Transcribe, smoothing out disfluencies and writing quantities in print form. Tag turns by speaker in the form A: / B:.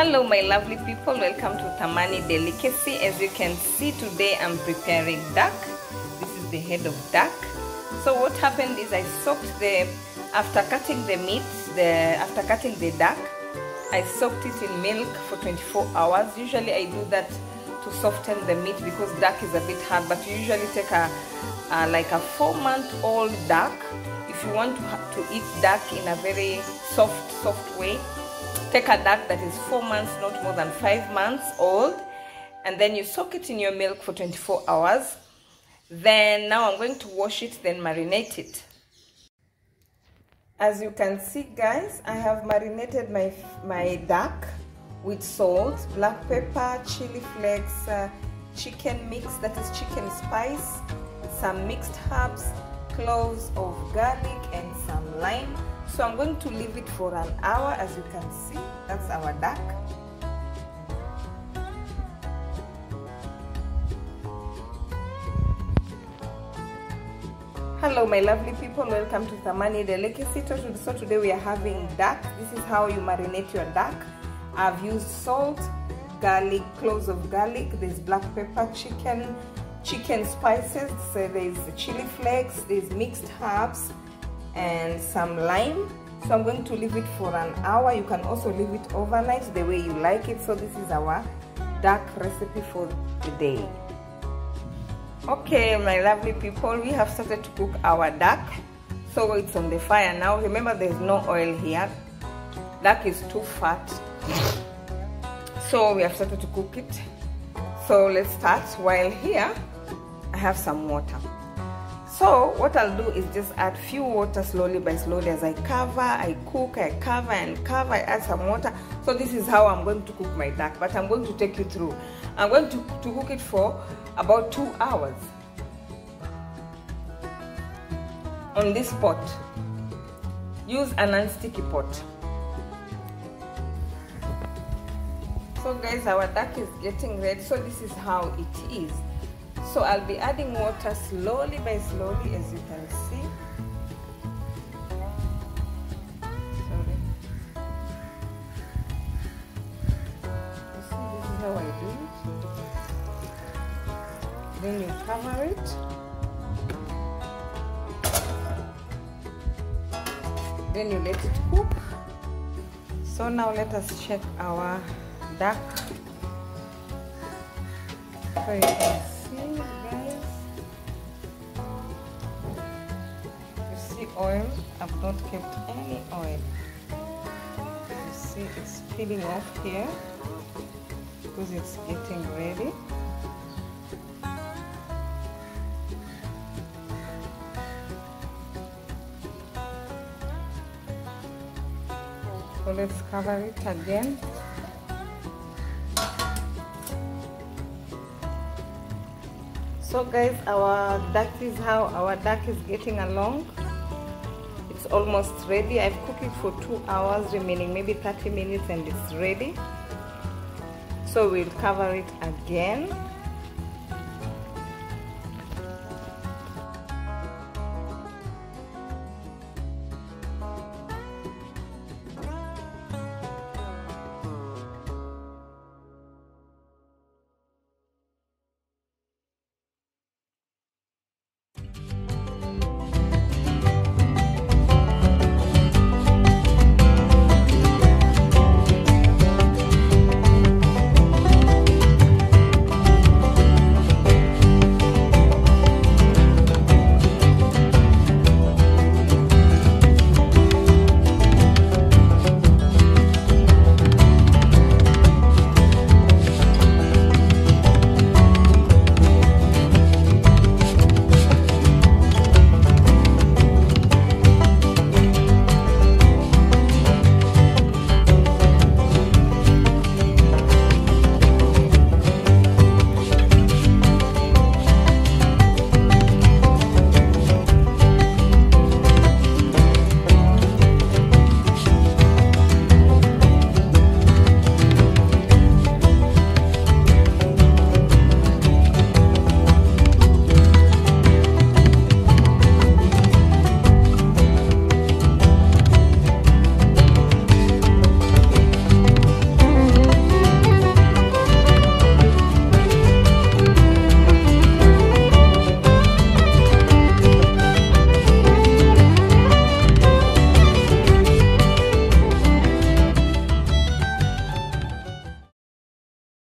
A: Hello my lovely people, welcome to Thamani Delicacy. As you can see, today I'm preparing duck. This is the head of duck. So what happened is I soaked after cutting the meat, after cutting the duck, I soaked it in milk for 24 hours. Usually I do that to soften the meat because duck is a bit hard, but you usually take like a 4-month-old duck. If you want to eat duck in a very soft way, take a duck that is 4 months, not more than 5 months old, and then you soak it in your milk for 24 hours. Then now I'm going to wash it, then marinate it. As you can see guys, I have marinated my duck with salt, black pepper, chili flakes, chicken mix, that is chicken spice, some mixed herbs, cloves of garlic, and some lime. So I'm going to leave it for an hour. As you can see, that's our duck. Hello my lovely people, welcome to Thamani Delicacy. So today we are having duck. This is how you marinate your duck. I've used salt, garlic, cloves of garlic, there's black pepper, chicken spices, so there's chili flakes, there's mixed herbs, and some lime. So I'm going to leave it for an hour. You can also leave it overnight the way you like it. So this is our duck recipe for the day. Okay my lovely people, we have started to cook our duck. So it's on the fire now. Remember, there's no oil here. Duck is too fat. So we have started to cook it. So let's start. While here I have some water. So what I'll do is just add few water slowly by slowly as I cover, I cook, I cover and cover, I add some water. So this is how I'm going to cook my duck, but I'm going to take you through. I'm going to cook it for about 2 hours on this pot. Use a non-sticky pot. So guys, our duck is getting ready. So this is how it is. So I'll be adding water slowly by slowly, as you can see. Sorry. You see, this is how I do it. Then you cover it. Then you let it cook. So now let us check our duck. So you can see guys, you see oil. I've not kept any oil. You see it's peeling off here because it's getting ready. So let's cover it again. So guys, that is how our duck is getting along. It's almost ready. I've cooked it for 2 hours, remaining maybe 30 minutes, and it's ready. So we'll cover it again.